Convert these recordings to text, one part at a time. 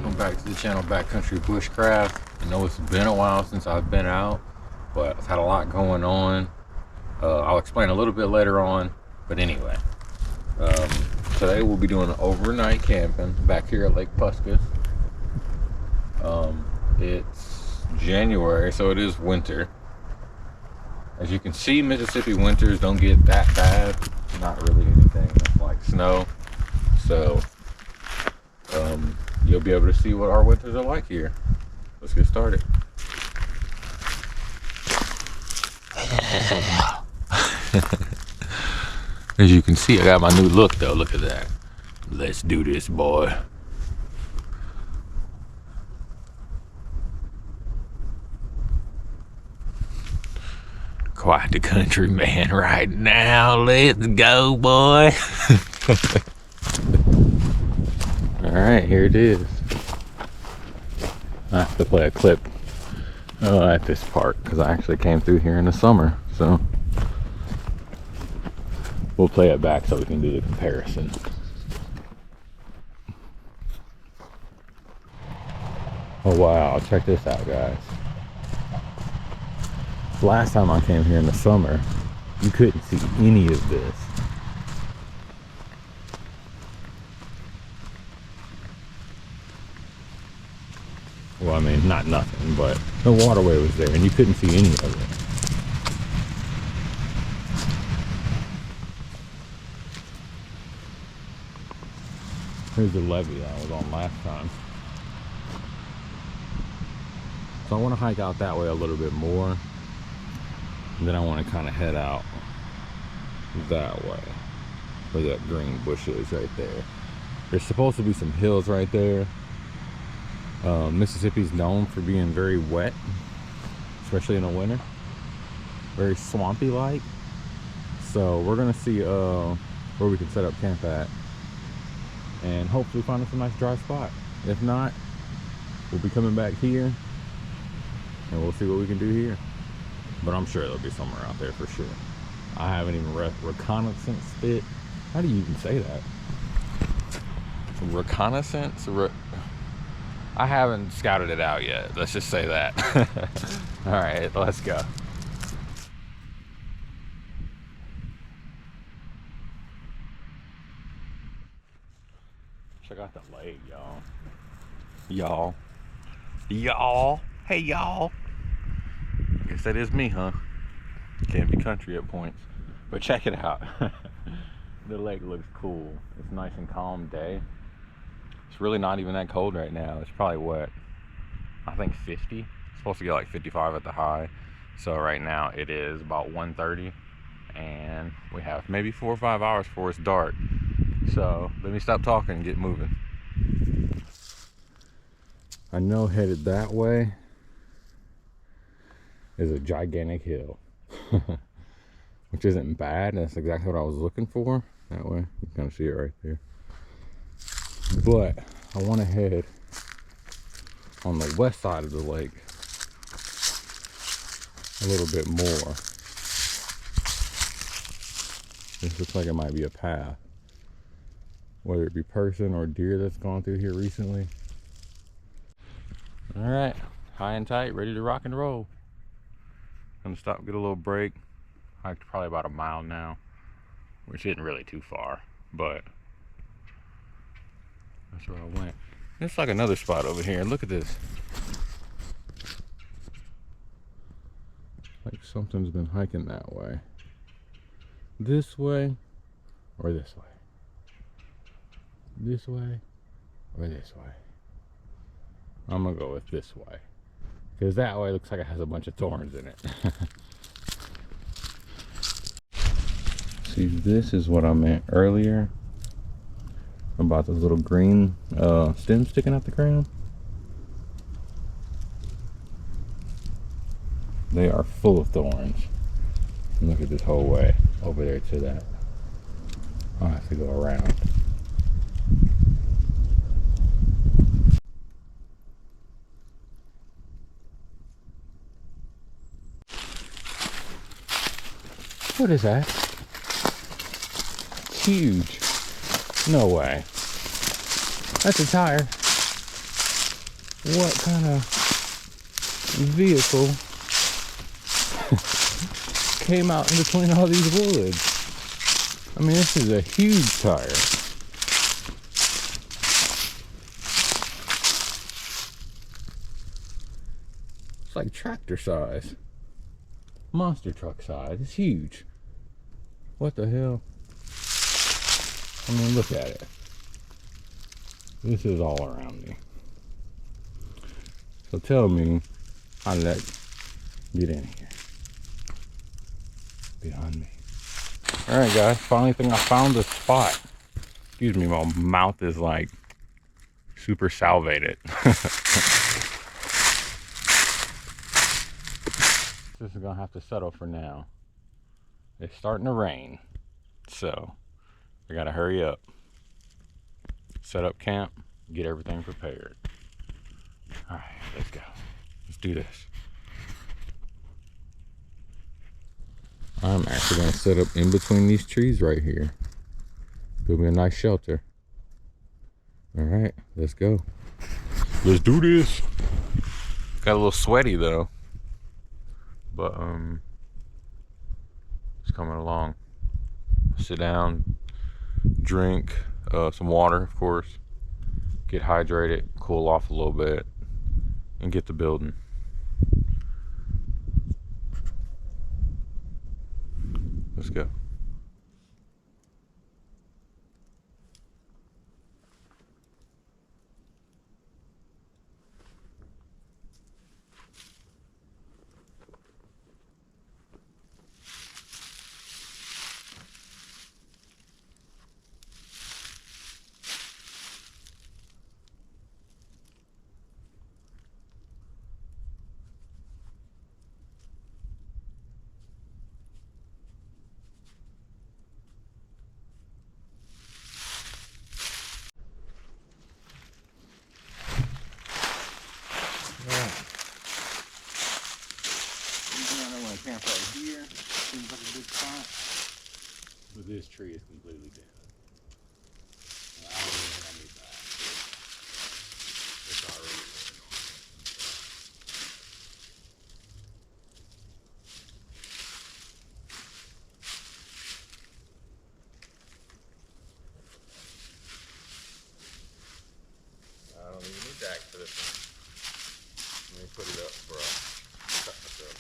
welcome back to the channel Backcountry Bushcraft. I know it's been a while since I've been out, but I've had a lot going on. I'll explain a little bit later on, but anyway, today we'll be doing overnight camping back here at Lake Puskus. It's January, so it is winter. As you can see, Mississippi winters don't get that bad. Not really anything like snow. So you'll be able to see what our winters are like here. Let's get started. As you can see, I got my new look though. Look at that. Let's do this, boy. Quite the country man right now. Let's go, boy. Alright, here it is. I have to play a clip at this park because I actually came through here in the summer, so we'll play it back so we can do the comparison. Oh wow, check this out, guys. Last time I came here in the summer, you couldn't see any of this. Well, I mean, not nothing, but the waterway was there and you couldn't see any of it. Here's the levee that I was on last time. So I want to hike out that way a little bit more. And then I want to kind of head out that way where that green bush is right there. There's supposed to be some hills right there. Mississippi's known for being very wet, especially in the winter. Very swampy like. So we're gonna see where we can set up camp at and hopefully find us a nice dry spot. If not, we'll be coming back here and we'll see what we can do here. But I'm sure there'll be somewhere out there for sure. I haven't even reconnaissance it. How do you even say that? Reconnaissance? I haven't scouted it out yet. Let's just say that. All right, let's go. Check out the lake, y'all. Y'all. Hey, y'all. I guess that is me, huh? Can't be country at points. But check it out. The lake looks cool. It's a nice and calm day. It's really not even that cold right now. It's probably what? I think 50. It's supposed to get like 55 at the high. So right now it is about 1:30 and we have maybe 4 or 5 hours before it's dark. So let me stop talking and get moving. I know headed that way is a gigantic hill. Which isn't bad. That's exactly what I was looking for. That way you can kind of see it right there. But I want to head on the west side of the lake a little bit more. This looks like it might be a path, whether it be person or deer that's gone through here recently. All right, high and tight, ready to rock and roll. Gonna stop, get a little break. Hiked probably about a mile now, which isn't really too far, but that's where I went. It's like another spot over here. Look at this. Like something's been hiking that way. This way or this way. This way or this way. I'm gonna go with this way. Because that way looks like it has a bunch of thorns in it. See, this is what I meant earlier about those little green stems sticking out the ground. They are full of thorns. Look at this whole way over there to that. I'll have to go around. What is that? Huge. No way. That's a tire. what kind of vehicle came out in between all these woods. I mean, this is a huge tire. It's like tractor size. Monster truck size. It's huge. What the hell? I mean, look at it. This is all around me. So tell me how did that get in here? Behind me. Alright guys, finally think I found a spot. Excuse me, my mouth is like super salivated. This is gonna have to settle for now. It's starting to rain, so I gotta hurry up. Set up camp, get everything prepared. Alright, let's go. Let's do this. I'm actually gonna set up in between these trees right here. Build me a nice shelter. Alright, let's go. Let's do this. Got a little sweaty though. But it's coming along. Sit down, drink some water, of course. Get hydrated, cool off a little bit, and get to building. Let's go. Camp right here. Seems like a good spot. But this tree is completely dead. I don't even think I need that. It's already dead. I don't even need that for this one. Let me put it up before I cut myself.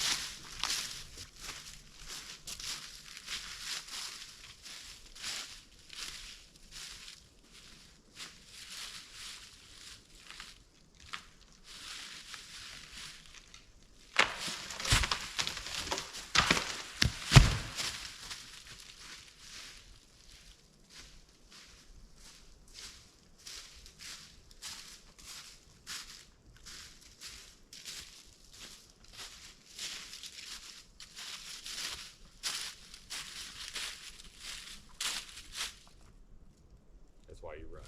That's why you run.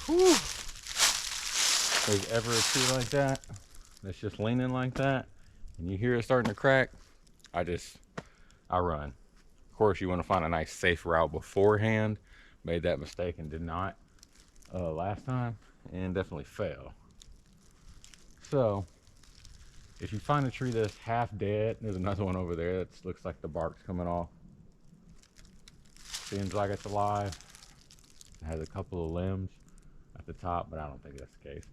Whew. If there's ever a tree like that that's just leaning like that and you hear it starting to crack, I run. Of course, you want to find a nice safe route beforehand. Made that mistake and did not last time, and definitely fail. So if you find a tree that's half dead, there's another one over there that looks like the bark's coming off. Seems like it's alive. It has a couple of limbs at the top, but I don't think that's the case.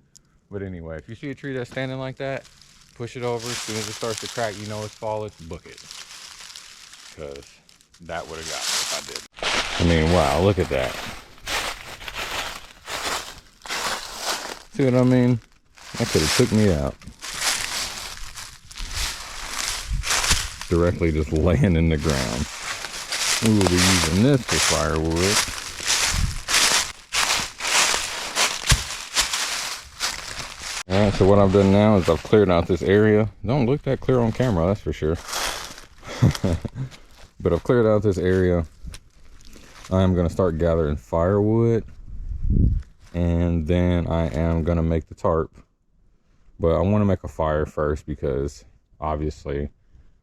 But anyway, if you see a tree that's standing like that, push it over. As soon as it starts to crack, you know it's fall, let's book it. Because that would have got me if I did. I mean, wow, look at that. See what I mean? That could have took me out. Directly just laying in the ground. We will be using this for firewood. Alright, so what I've done now is I've cleared out this area. Don't look that clear on camera, that's for sure. But I've cleared out this area. I'm going to start gathering firewood. And then I am going to make the tarp. But I want to make a fire first because obviously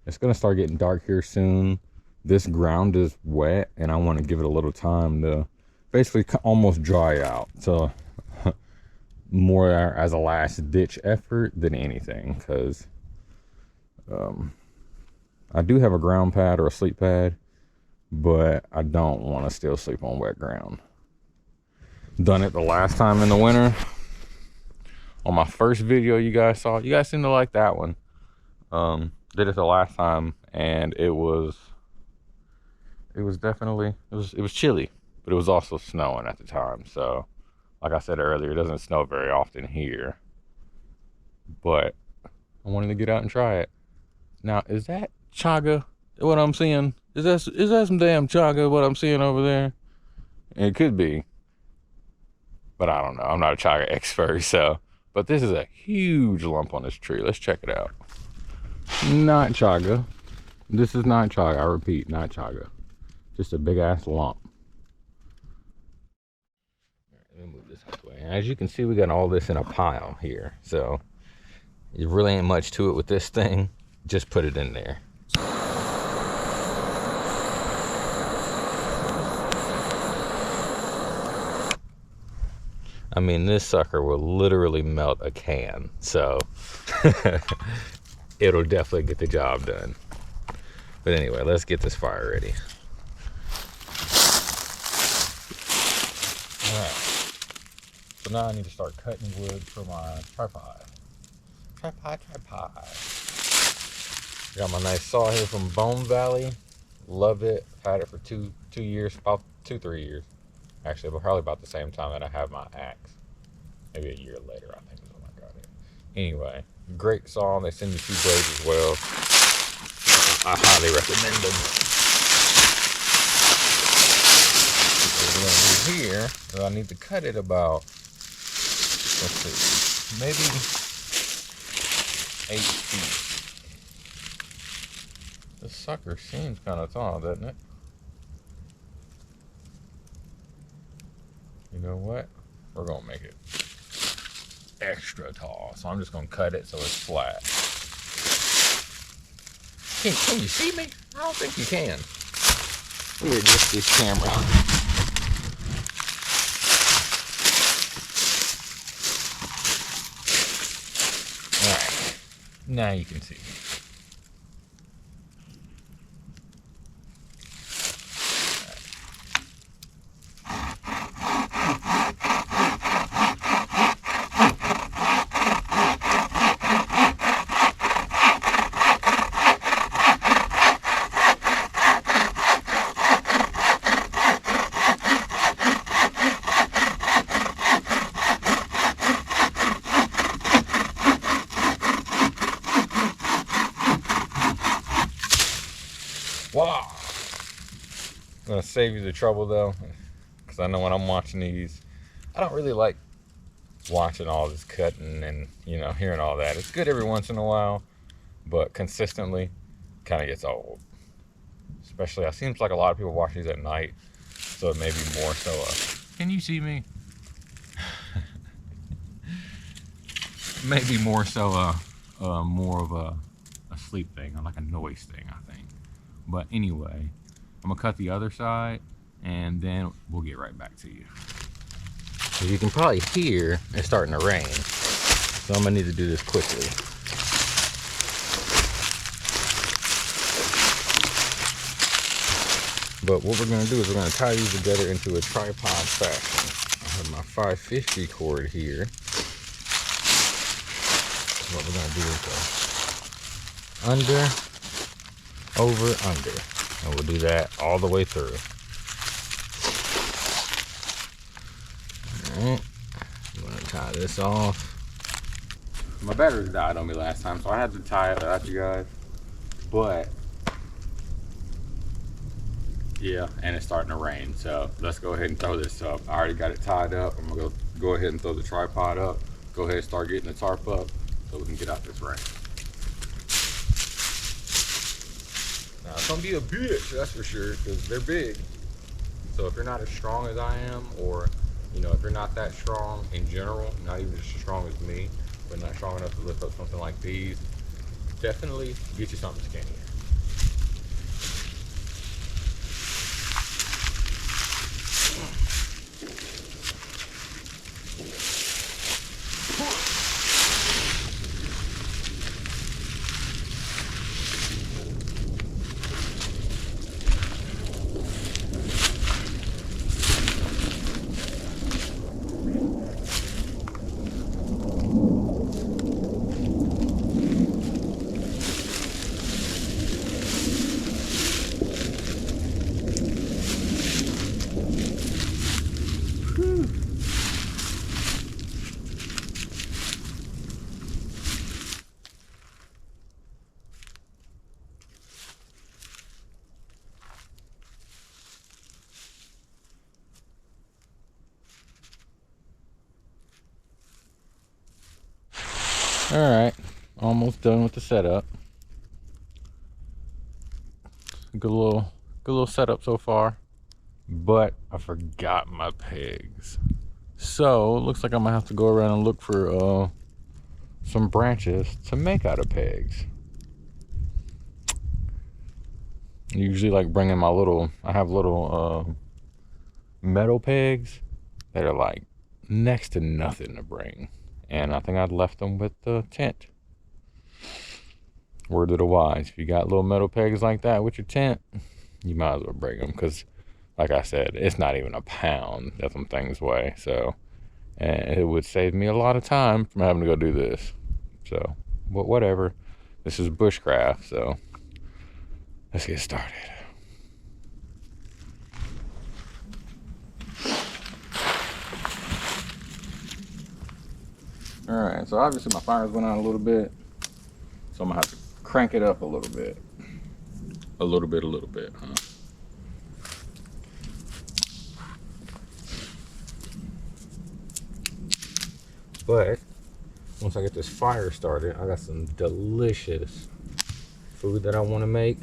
it's going to start getting dark here soon. this ground is wet and I want to give it a little time to basically almost dry out. So more as a last ditch effort than anything, because I do have a ground pad or a sleep pad, but I don't want to still sleep on wet ground. Done it the last time in the winter. On my first video you guys saw, you guys seem to like that one. Did it the last time, and it was definitely, it was chilly, but it was also snowing at the time. So like I said earlier, it doesn't snow very often here, but I wanted to get out and try it. Now, is that chaga what I'm seeing? Is that some damn chaga what I'm seeing over there? It could be, but I don't know. I'm not a chaga expert, so. But this is a huge lump on this tree. Let's check it out. Not chaga. This is not chaga. I repeat, not chaga. Just a big ass lump. Let me move this way. As you can see, we got all this in a pile here. So there really ain't much to it with this thing. Just put it in there. I mean, this sucker will literally melt a can. So it'll definitely get the job done. But anyway, let's get this fire ready. Alright. So now I need to start cutting wood for my tripod. Tripod. Got my nice saw here from Bone Valley. Love it. Had it for two years, about 2-3 years. Actually, but probably about the same time that I have my axe. Maybe a year later, I think is when I got it. Anyway, great saw. They send you 2 blades as well. I highly recommend them. What we're gonna do here is I need to cut it about, let's see, maybe 8 feet. This sucker seems kind of tall, doesn't it? You know what? We're gonna make it extra tall. So I'm just gonna cut it so it's flat. Can you see me? I don't think you can. Let me adjust this camera. Alright. Now you can see me. Wow. I'm gonna save you the trouble though, because I know when I'm watching these, I don't really like watching all this cutting and, you know, hearing all that. It's good every once in a while, but consistently kind of gets old. Especially, it seems like a lot of people watch these at night, so it may be more so can you see me? Maybe more so more of a sleep thing, or like a noise thing, I think. But anyway, I'm gonna cut the other side and then we'll get right back to you. As you can probably hear, it's starting to rain. So I'm gonna need to do this quickly. But what we're gonna do is we're gonna tie these together into a tripod fashion. I have my 550 cord here. What we're gonna do is go under, over, under, and we'll do that all the way through. All right, I'm gonna tie this off. My batteries died on me last time, so I had to tie it out, you guys. But yeah, and it's starting to rain, so let's go ahead and throw this up. I already got it tied up. I'm gonna go ahead and throw the tripod up. Go ahead and start getting the tarp up so we can get out this rain. Now, it's gonna be a bitch, that's for sure, because they're big. So if you're not as strong as I am, or, you know, if you're not that strong in general, not even just as strong as me, but not strong enough to lift up something like these, definitely get you something skinnier. Alright, almost done with the setup. Good little setup so far. But I forgot my pegs. So, it looks like I'm gonna have to go around and look for some branches to make out of pegs. Usually like bringing my I have little metal pegs that are like next to nothing to bring. And I think I'd left them with the tent. Word of the wise, if you got little metal pegs like that with your tent, you might as well bring them, because like I said, it's not even a pound that some things weigh. So, and it would save me a lot of time from having to go do this. So, but whatever. This is bushcraft, so let's get started. Alright, so obviously my fires went out a little bit, so I'm gonna have to crank it up a little bit. A little bit, huh? But once I get this fire started, I got some delicious food that I want to make.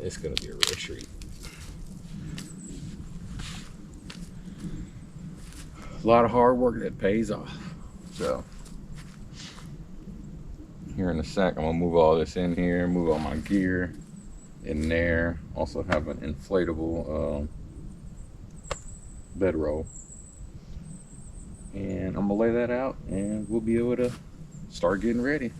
It's gonna be a real treat. A lot of hard work that pays off. So here in a sec, I'm gonna move all this in here, move all my gear in there. Also have an inflatable bedroll, and I'm gonna lay that out, and we'll be able to start getting ready.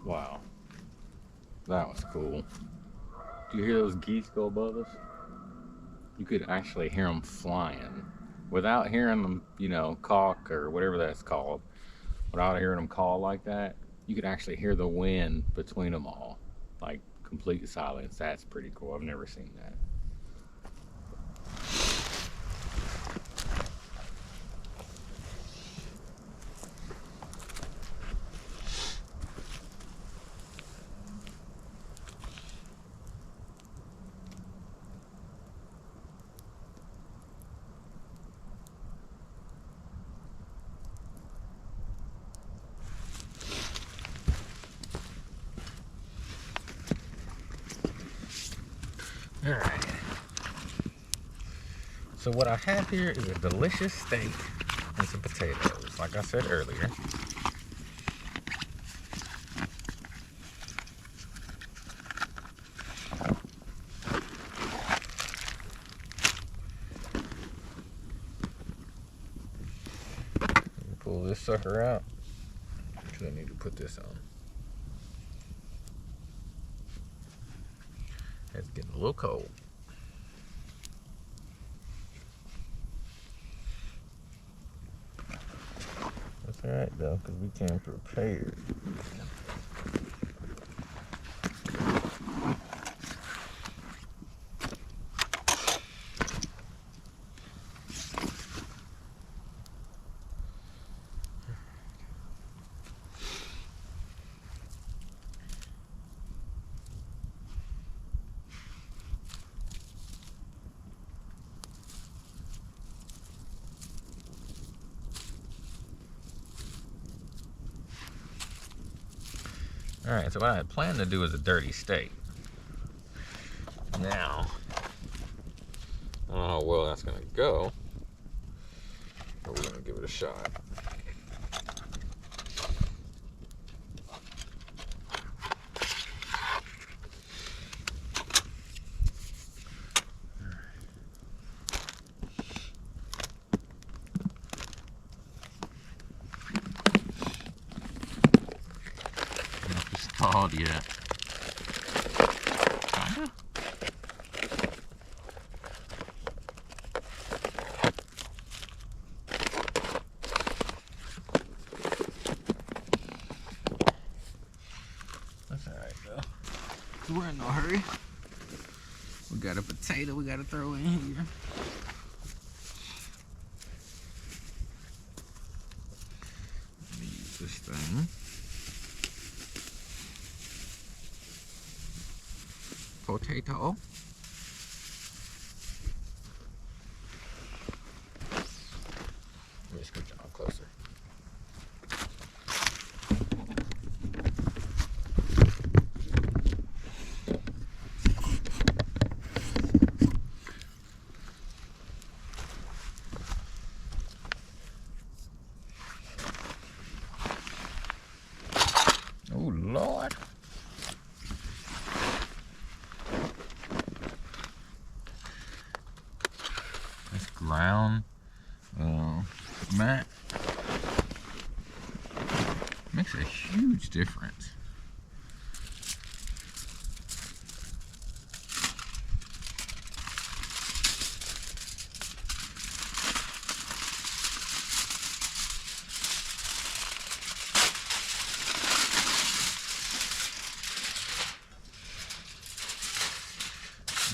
Wow, that was cool. Do you hear those geese go above us? You could actually hear them flying without hearing them, you know, caulk or whatever that's called. Without hearing them call like that, you could actually hear the wind between them all, like complete silence. That's pretty cool. I've never seen that. All right. So what I have here is a delicious steak and some potatoes, like I said earlier. Pull this sucker out, because I need to put this on. It's getting a little cold. That's alright though, because we came prepared. Alright, so what I had planned to do is a dirty steak. Now, how well that's gonna go, but we're gonna give it a shot. Not just thawed yet. Kinda. That's alright though. We're in no hurry. We got a potato we gotta throw in here. Let me use this thing. Potato. Let me scoot down closer. Oh Lord. This ground mat makes a huge difference.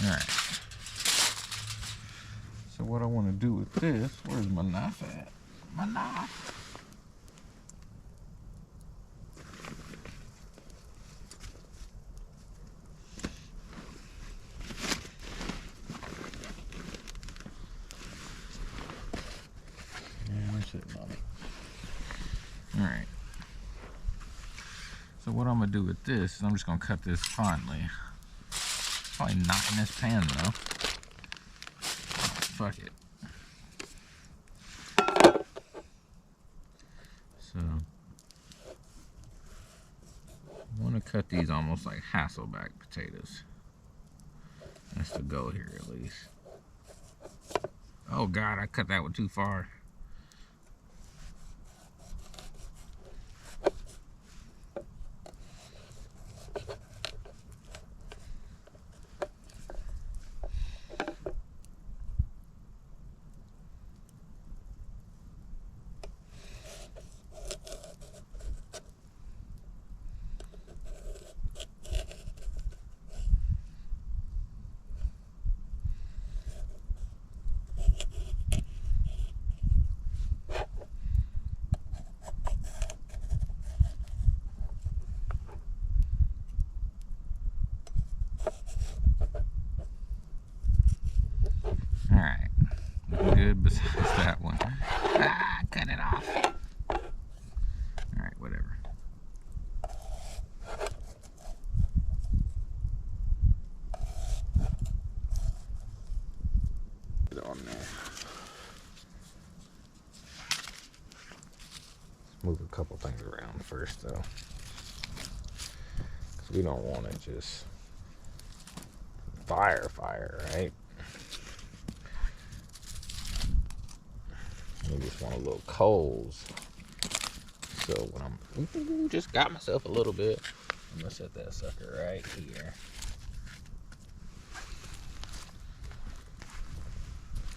Alright. So what I want to do with this, where's my knife at? My knife. Yeah, we're sitting on it. Alright. So what I'm going to do with this is I'm just going to cut this finely. Probably not in this pan though. Fuck it. So I want to cut these almost like Hasselback potatoes. That's the goal here at least. Oh God, I cut that one too far. Alright, good besides that one. Ah, cut it off. Alright, whatever. Get it on there. Let's move a couple things around first though. Because we don't want to just fire, right? We just want a little coals. So when I'm just got myself a little bit, I'm gonna set that sucker right here.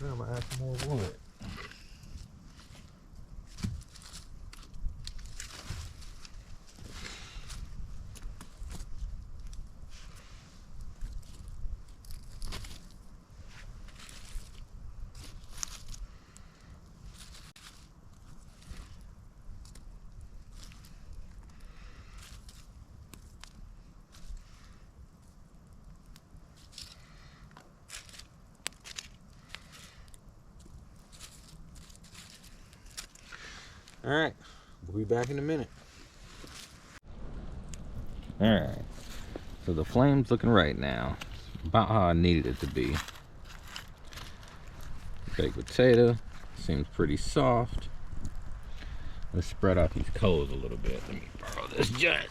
Now I'm gonna add some more wood. Alright, we'll be back in a minute. Alright, so the flame's looking right now. About how I needed it to be. baked potato seems pretty soft. Let's spread out these coals a little bit. Let me borrow this giant.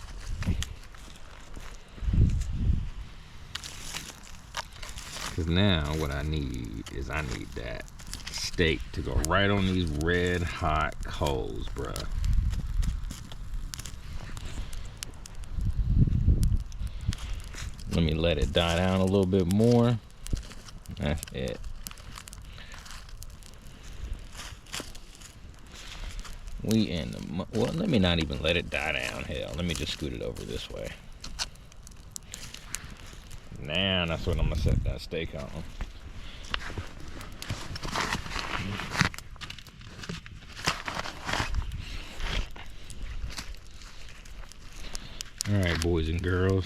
Because now what I need is that steak to go right on these red hot coals, bruh. Let me let it die down a little bit more. That's it. We in the, well, let me not even let it die down. Hell, let me just scoot it over this way. Now that's what I'm gonna set that steak on. All right, boys and girls.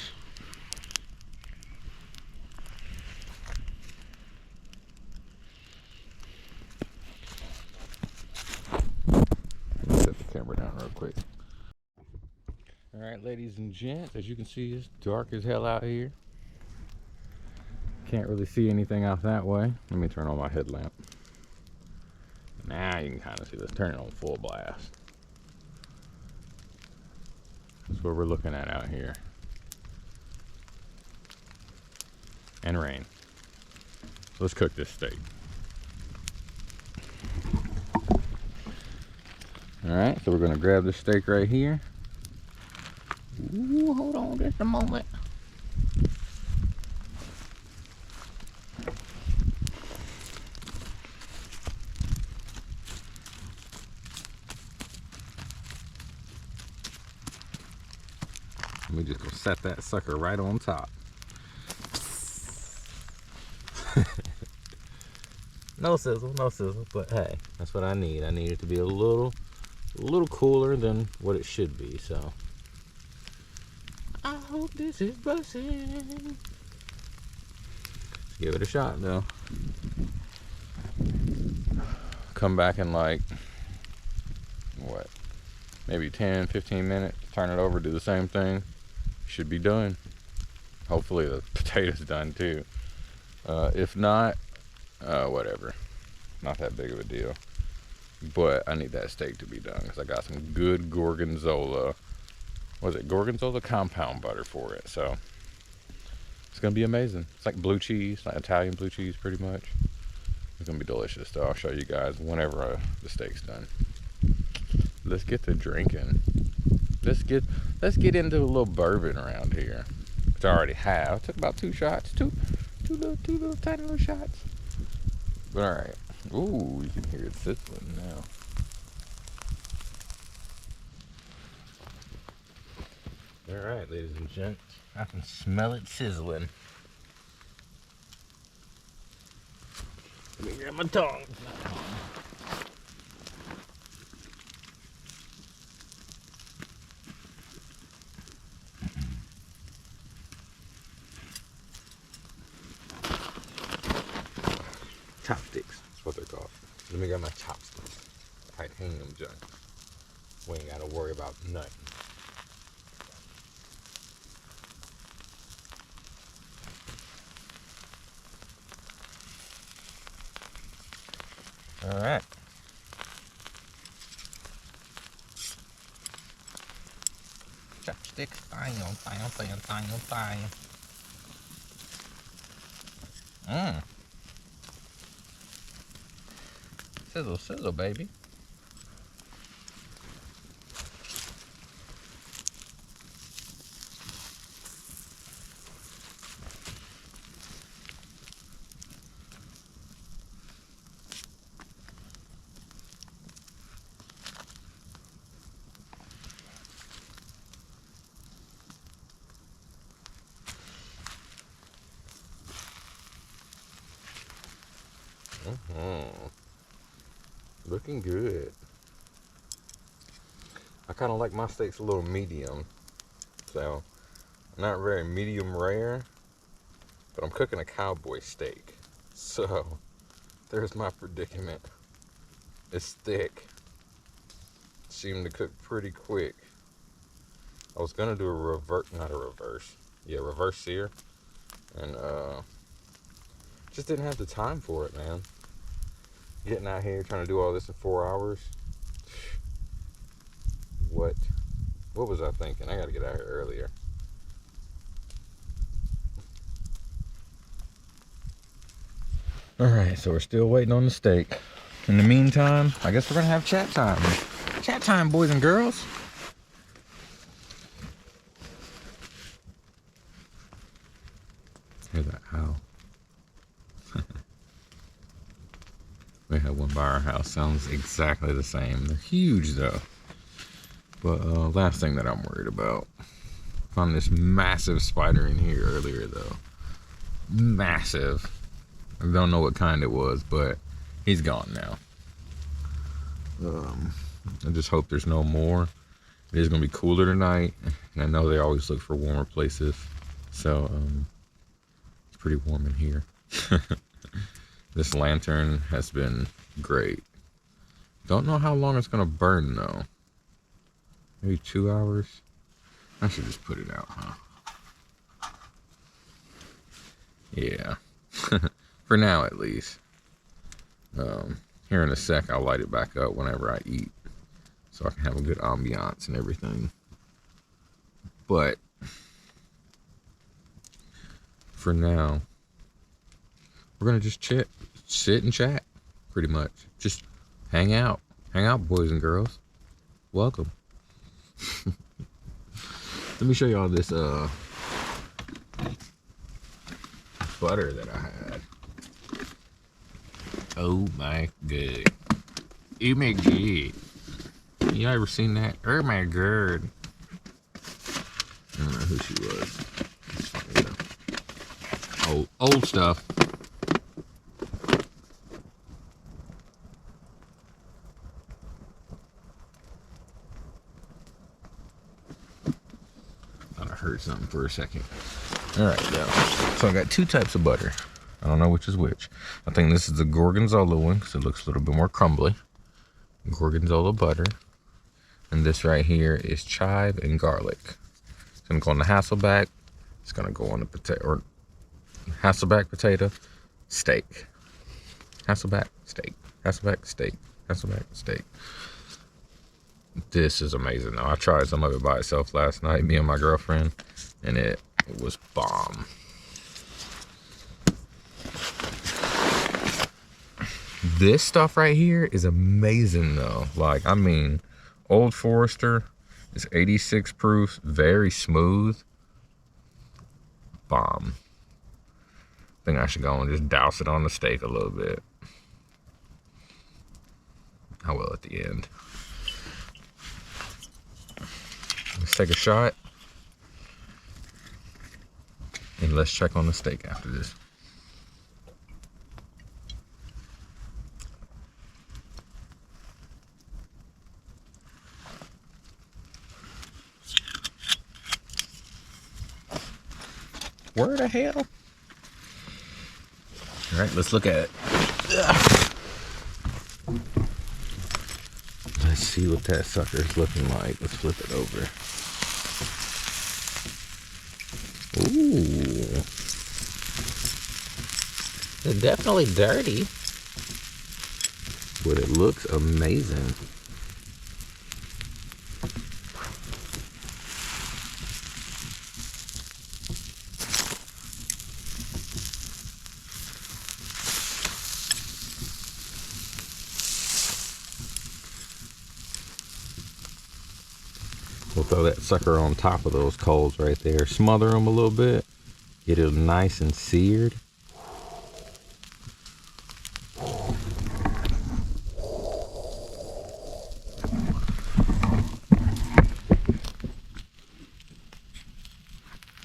Set the camera down real quick. All right, ladies and gents, as you can see, it's dark as hell out here. Can't really see anything out that way. Let me turn on my headlamp. Now you can kind of see this. Turn it on full blast. That's what we're looking at out here. And rain. Let's cook this steak. All right, so we're gonna grab this steak right here. Ooh, hold on just a moment. Let me just go set that sucker right on top. No sizzle, but hey, that's what I need. I need it to be a little cooler than what it should be, so. I hope this is bussin'. Let's give it a shot though. Come back in like, what, maybe 10, 15 minutes, turn it over, do the same thing. Should be done. Hopefully the potato's done too. If not, whatever. Not that big of a deal. But I need that steak to be done because I got some good Gorgonzola. Was it Gorgonzola compound butter for it? So it's gonna be amazing. It's like blue cheese, like Italian blue cheese, pretty much. It's gonna be delicious. So I'll show you guys whenever the steak's done. Let's get to drinking. Let's get into a little bourbon around here, which I already have. I took about 2 shots, two little tiny little shots. But all right. Ooh, you can hear it sizzling now. All right, ladies and gents, I can smell it sizzling. Let me grab my tongs. Chopsticks, that's what they're called. Let me grab my chopsticks. Titanium junk. We ain't gotta worry about nothing. All right. Chopsticks, fine. Sizzle, sizzle, baby. Looking good. I kind of like my steaks a little medium, so not very medium rare, but I'm cooking a cowboy steak, so there's my predicament. It's thick, seemed to cook pretty quick. I was gonna do a reverse sear, and just didn't have the time for it, man. Getting out here trying to do all this in 4 hours. What was I thinking? I gotta get out here earlier. Alright, so we're still waiting on the steak. In the meantime, I guess we're gonna have chat time. Chat time, boys and girls. Hear that owl. We have one by our house. Sounds exactly the same. They're huge though. But last thing that I'm worried about. Found this massive spider in here earlier though. Massive. I don't know what kind it was, but he's gone now. I just hope there's no more. It is gonna be cooler tonight, and I know they always look for warmer places. So it's pretty warm in here. This lantern has been great. Don't know how long it's gonna burn though. Maybe 2 hours. I should just put it out, huh? Yeah. For now at least. Here in a sec I'll light it back up whenever I eat, so I can have a good ambiance and everything. But for now, we're gonna just sit and chat, pretty much. Just hang out, boys and girls. Welcome. Let me show you all this butter that I had. Oh my god. Oh my god. You ever seen that? Oh my god. I don't know who she was. It's funny though. Old stuff. Thought I heard something for a second. Alright, so I got two types of butter. I don't know which is which. I think this is the Gorgonzola one because it looks a little bit more crumbly. Gorgonzola butter. And this right here is chive and garlic. It's gonna go on the Hasselback. It's gonna go on the potato, or Hasselback potato steak. Hasselback steak. Hasselback steak. Hasselback steak. This is amazing though. I tried some of it by itself last night, me and my girlfriend, and it was bomb. This stuff right here is amazing though. Like, I mean, Old Forester is 86 proof, very smooth. Bomb. I think I should go and just douse it on the steak a little bit. I will at the end. Let's take a shot. And let's check on the steak after this. Where the hell? All right, let's look at it. Let's see what that sucker is looking like. Let's flip it over. Ooh. It's definitely dirty, but it looks amazing. We'll throw that sucker on top of those coals right there. Smother them a little bit. Get it nice and seared.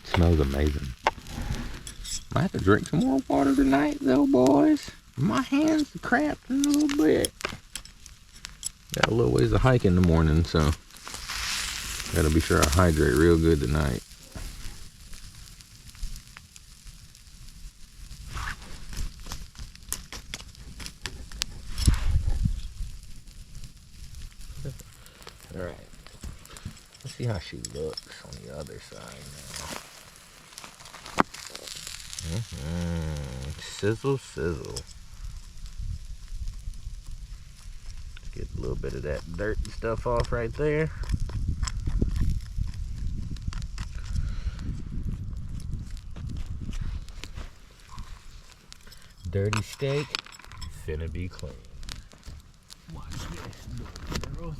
Smells amazing. Might have to drink some more water tonight though, boys. My hands are cramped in a little bit. Got a little ways to hike in the morning, so gotta be sure I hydrate real good tonight. Alright. Let's see how she looks on the other side now. Sizzle, sizzle. bit of that dirt and stuff off right there. Dirty steak, finna be clean. Watch this, girl.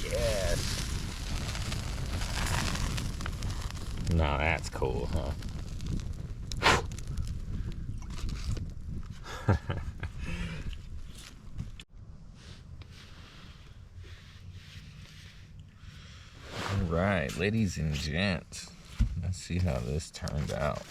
Yes. Now that's cool, huh? Alright, ladies and gents, let's see how this turned out.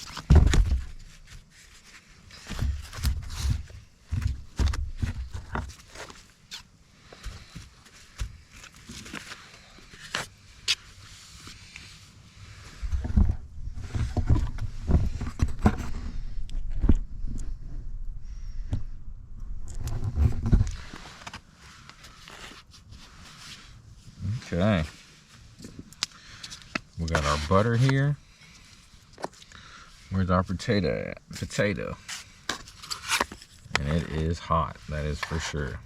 Okay. We got our butter here. Where's our potato at? Potato. And it is hot, that is for sure.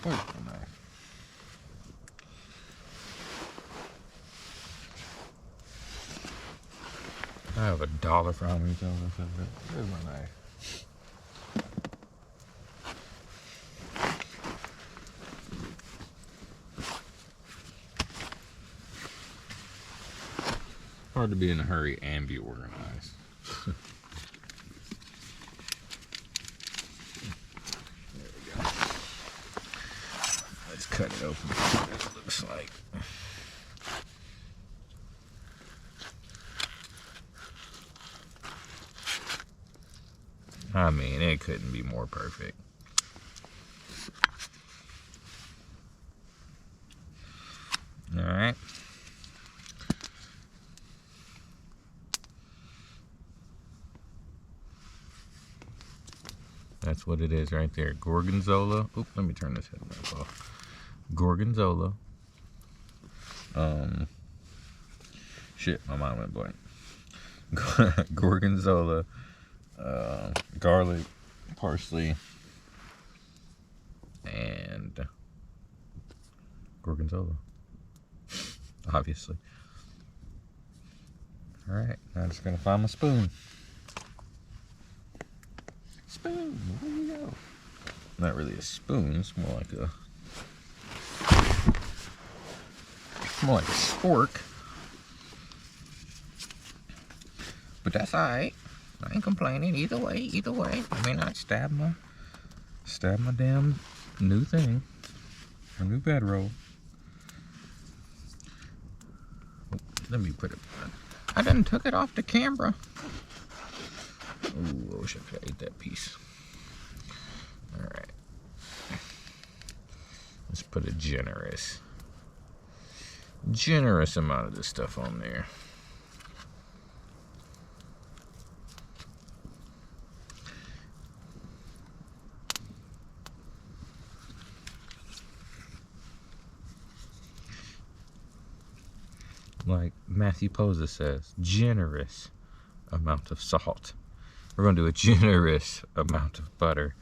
Where's my knife? I have $1 for how many times I said that. Where's my knife? Hard to be in a hurry and be organized. There we go. Let's cut it open. What it looks like. I mean, it couldn't be more perfect. All right. That's what it is right there. Gorgonzola. Oop, let me turn this headlamp off. Gorgonzola. Shit, my mind went blank. Gorgonzola. Garlic, parsley, and Gorgonzola. Obviously. Alright, now I'm just gonna find my spoon. Spoon, where you go? Not really a spoon, it's more like a spork. But that's alright. I ain't complaining either way. I mean, I'd stab my damn new thing, my new bedroll. Let me put it. I done took it off the camera. Ooh, I wish I could have ate that piece. All right, let's put a generous amount of this stuff on there. Like Matthew Posa says, generous amount of salt. We're going to do a generous amount of butter.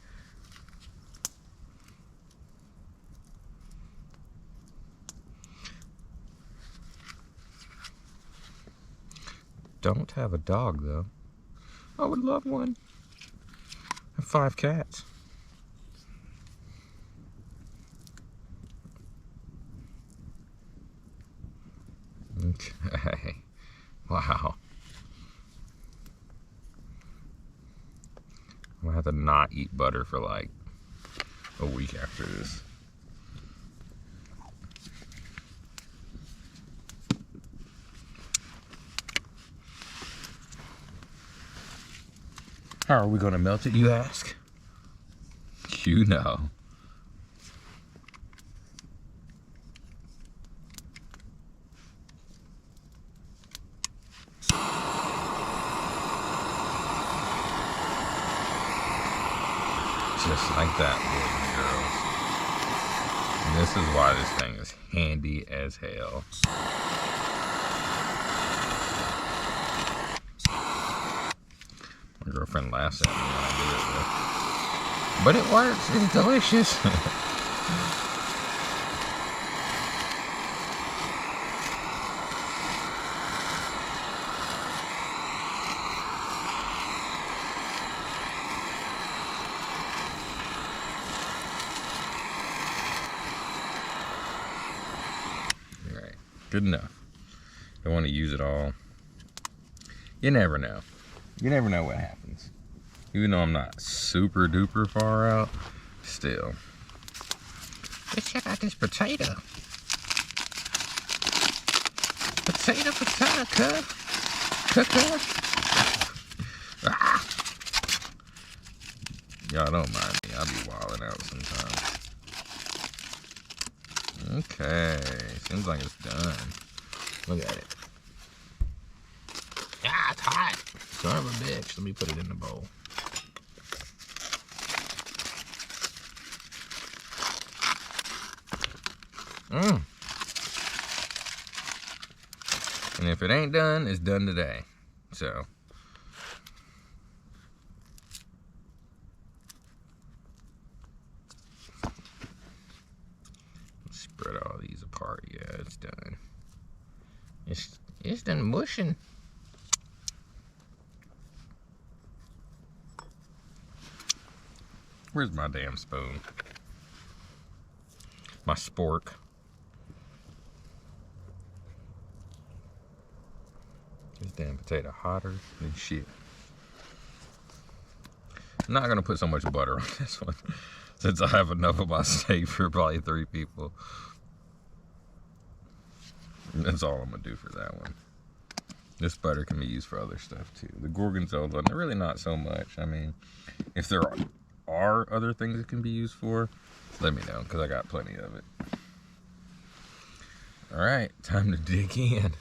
Don't have a dog though. I would love one. I have 5 cats. Okay. Wow. I'm gonna have to not eat butter for like a week after this. How are we gonna melt it, you ask? You know. Just like that, boys and girls. And this is why this thing is handy as hell. My girlfriend laughs at me when I do it, but it works. It's delicious. Alright, good enough. Don't want to use it all. You never know. You never know what happens. Even though I'm not super duper far out, still. Let's check out this potato. Potato, cooker. Ah. Y'all don't mind me. I'll be wilding out sometimes. Okay. Seems like it's done. Look at it. Ah, it's hot. Son of a bitch. Let me put it in the bowl. And if it ain't done, it's done today. So. Spread all these apart. Yeah, it's done. It's done mushing. Where's my damn spoon? My spork. This damn potato hotter than shit. I'm not gonna put so much butter on this one since I have enough of my steak for probably 3 people. That's all I'm gonna do for that one. This butter can be used for other stuff too. The Gorgonzola, really not so much. I mean, if there are other things it can be used for, let me know, because I got plenty of it. Alright, time to dig in.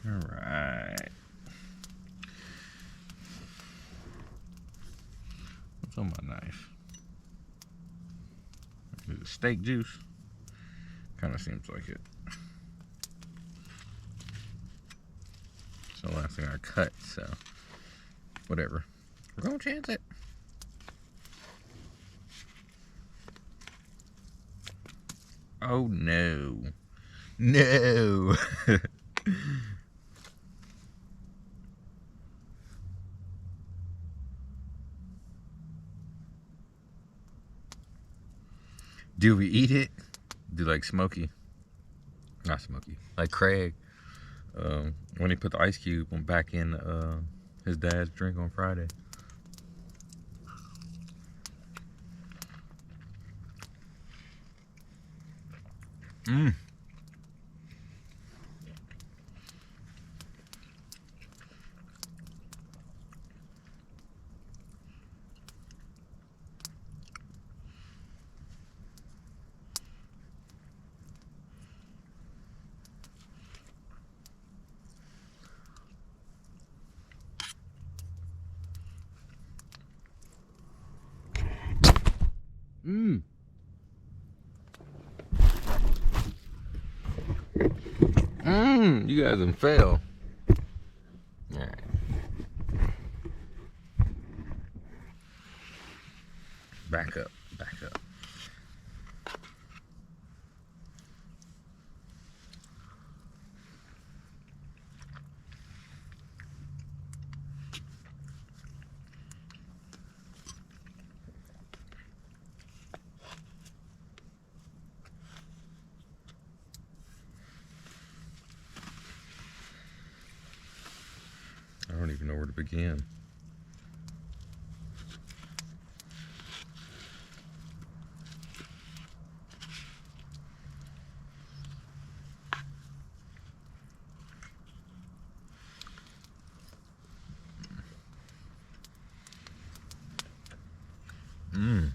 Alright. What's on my knife? Is it steak juice? Kind of seems like it. It's the last thing I cut, so whatever. We're gonna chance it. Oh no. No. Do we eat it? Do like Smokey? Not Smokey. Like Craig. When he put the ice cube back in his dad's drink on Friday. Mmm. Mmm. Mmm. You guys done fail. Alright. Back up. Back up. I don't even know where to begin. Mmm.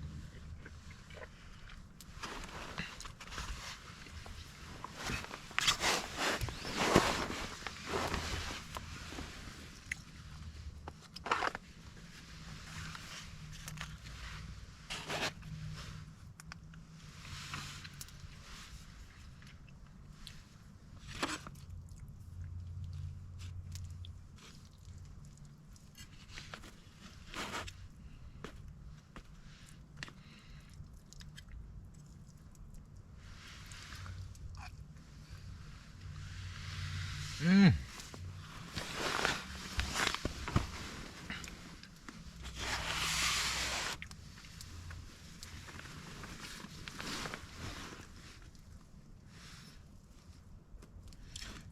Mm.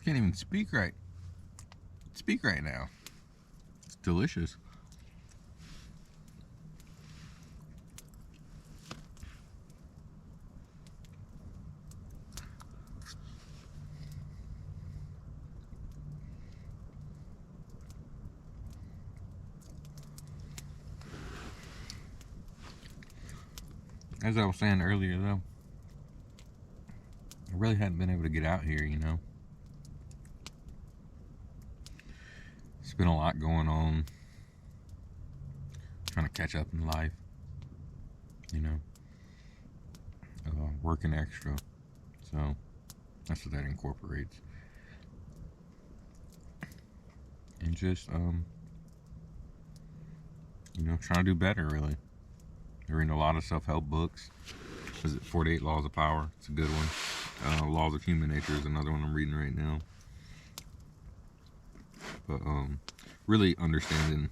Can't even speak right now. It's delicious. As I was saying earlier, though, I really hadn't been able to get out here, you know. It's been a lot going on. Trying to catch up in life, you know. Working extra. So, that's what that incorporates. And just, you know, trying to do better, really. I read a lot of self-help books. Is it 48 Laws of Power? It's a good one. Laws of Human Nature is another one I'm reading right now. But really understanding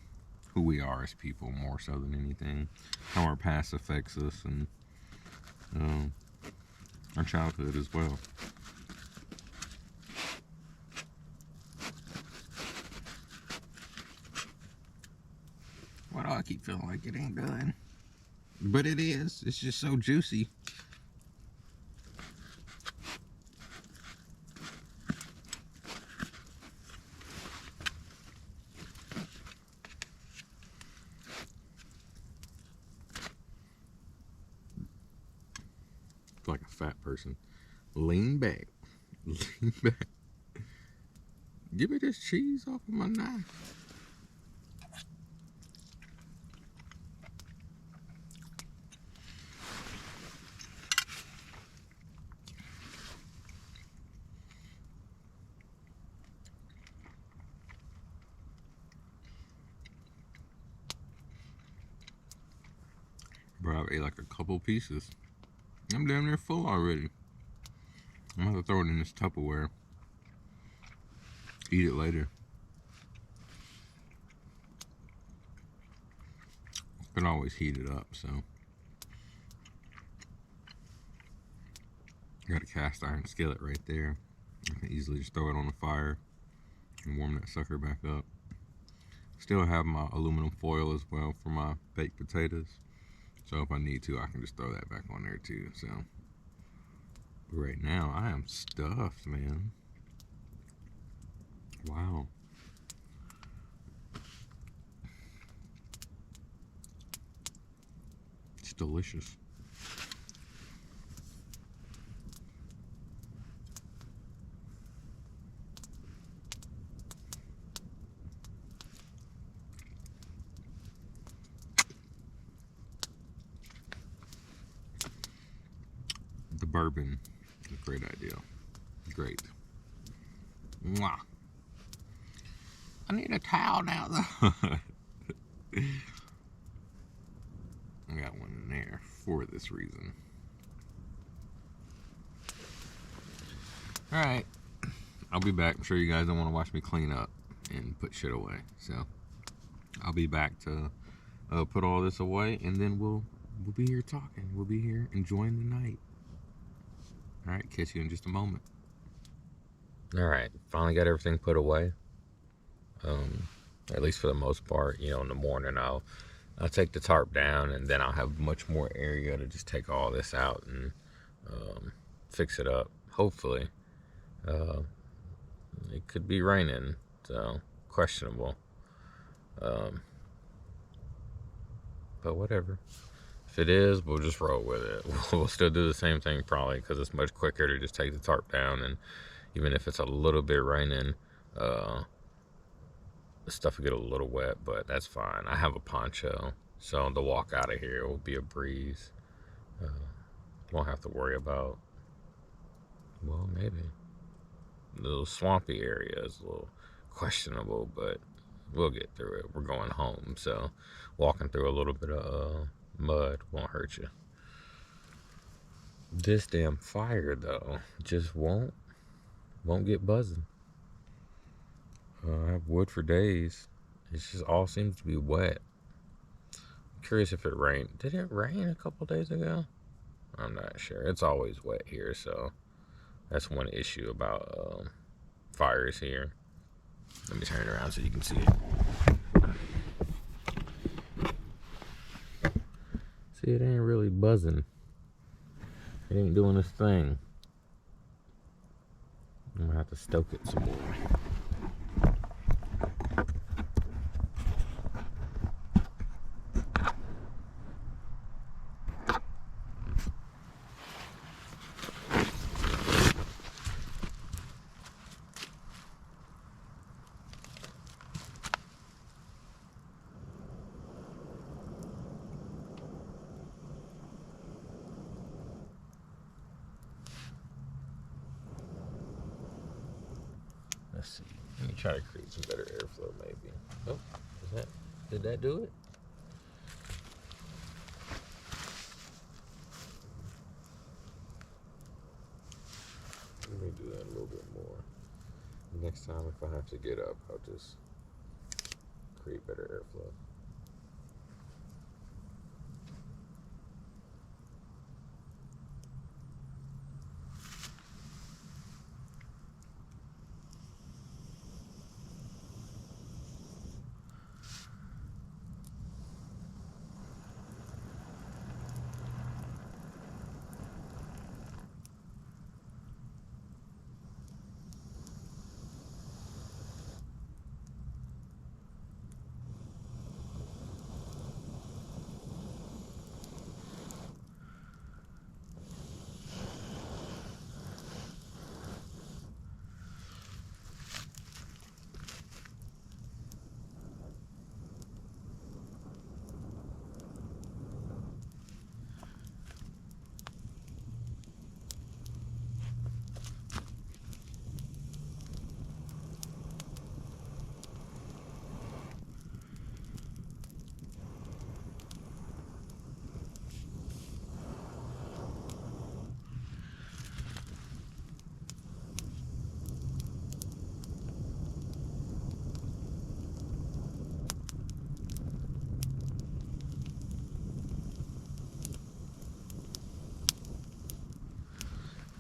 who we are as people more so than anything, how our past affects us, and our childhood as well. Why do I keep feeling like it ain't done? But it is. It's just so juicy. Like a fat person. Lean back. Lean back. Give me this cheese off of my knife. Bro, I've ate like a couple pieces. I'm damn near full already. I'm gonna have to throw it in this Tupperware. Eat it later. Can always heat it up, so. Got a cast iron skillet right there. I can easily just throw it on the fire and warm that sucker back up. Still have my aluminum foil as well for my baked potatoes. So if I need to, I can just throw that back on there too. So, but right now, I am stuffed, man. Wow. It's delicious. The bourbon is a great idea. Great. Mwah. I need a towel now, though. I got one in there for this reason. Alright. I'll be back. I'm sure you guys don't want to watch me clean up and put shit away. So, I'll be back to put all this away, and then we'll be here talking. We'll be here enjoying the night. Alright, catch you in just a moment. Alright, finally got everything put away. At least for the most part, you know, in the morning I'll take the tarp down, and then I'll have much more area to just take all this out and fix it up. Hopefully. It could be raining, so questionable. But whatever. If it is, we'll just roll with it. We'll still do the same thing probably, because it's much quicker to just take the tarp down, and even if it's a little bit raining, the stuff will get a little wet, but that's fine. I have a poncho, so the walk out of here will be a breeze. Won't have to worry about, well, maybe. The little swampy area is a little questionable, but we'll get through it. We're going home, so walking through a little bit of mud won't hurt you. This damn fire, though, just won't get buzzing. I have wood for days. It just all seems to be wet. I'm curious if it rained. Did it rain a couple days ago? I'm not sure. It's always wet here, so that's one issue about fires here. Let me turn it around so you can see it. See, it ain't really buzzing. It ain't doing its thing. I'm gonna have to stoke it some more. Let's see. Let me try to create some better airflow, maybe. Oh, did that do it? Let me do that a little bit more. Next time, if I have to get up, I'll just create better airflow.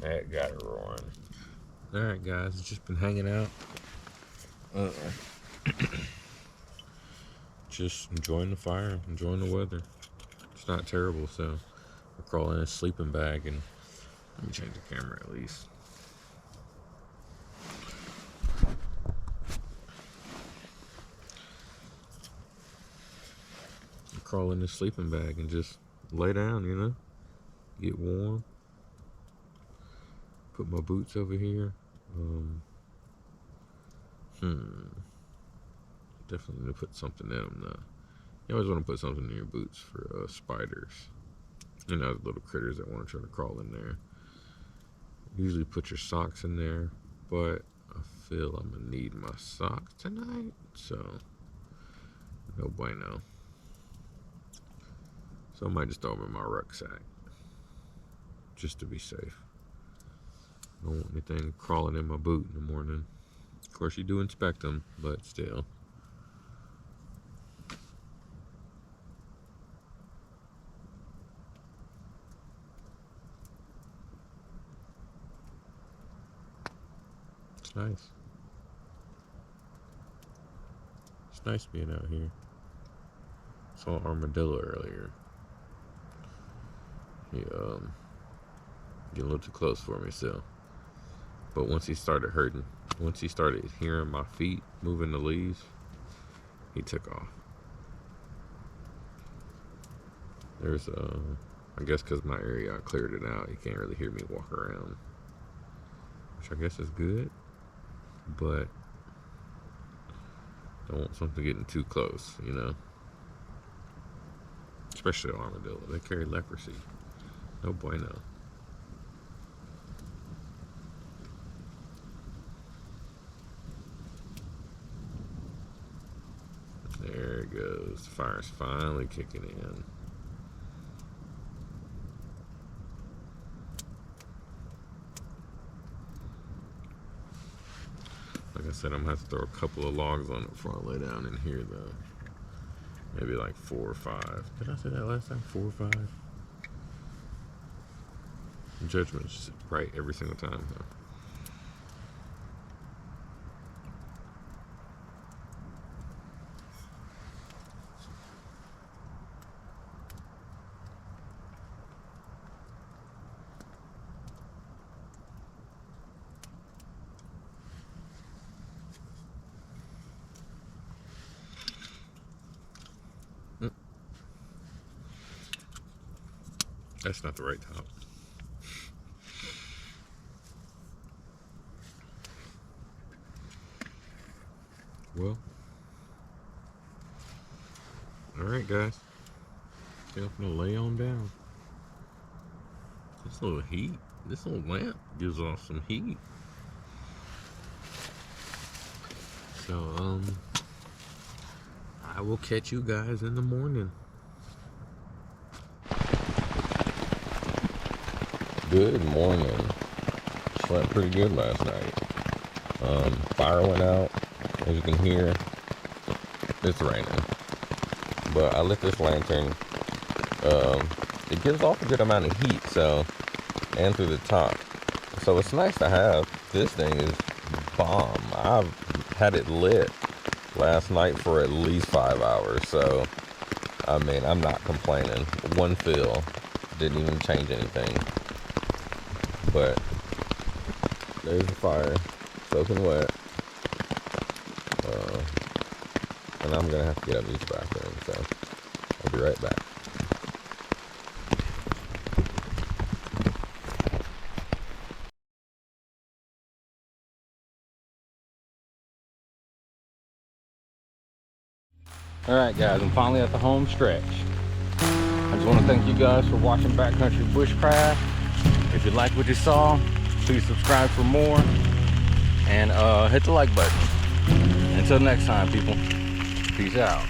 That got it roaring. Alright, guys, it's just been hanging out. Just enjoying the fire, enjoying the weather. It's not terrible, so I'll crawl in a sleeping bag and let me change the camera at least. I'll crawl in this sleeping bag and just lay down, you know, get warm. Put my boots over here. Definitely need to put something in them though. You always want to put something in your boots for spiders. You know, little critters that want to try to crawl in there. Usually put your socks in there, but I feel I'm gonna need my socks tonight, so no bueno. So I might just throw them in my rucksack, just to be safe. Don't want anything crawling in my boot in the morning. Of course, you do inspect them, but still. It's nice. It's nice being out here. Saw an armadillo earlier. He getting a little too close for me still. But once he started hurting, once he started hearing my feet moving the leaves, he took off. There's I guess because my area, I cleared it out, he can't really hear me walk around, which I guess is good, but don't want something getting too close, you know. Especially armadillo, they carry leprosy. No bueno. There it goes. The fire's finally kicking in. Like I said, I'm gonna have to throw a couple of logs on it before I lay down in here though. Maybe like 4 or 5. Did I say that last time? 4 or 5? Judgment's right every single time though. That's not the right top. Well, alright guys, I'm gonna lay on down. This little heat, this little lamp gives off some heat. So, I will catch you guys in the morning. Good morning. Slept pretty good last night. Fire went out. As you can hear, it's raining. But I lit this lantern. It gives off a good amount of heat, so, and through the top. So it's nice to have. This thing is bomb. I've had it lit last night for at least 5 hours, so, I mean, I'm not complaining. One fill didn't even change anything. But there's the fire, soaking wet. And I'm gonna have to get up to use the bathroom, so I'll be right back. Alright guys, I'm finally at the home stretch. I just want to thank you guys for watching Backcountry Bushcraft. If you liked what you saw, please subscribe for more. And hit the like button. Until next time, people. Peace out.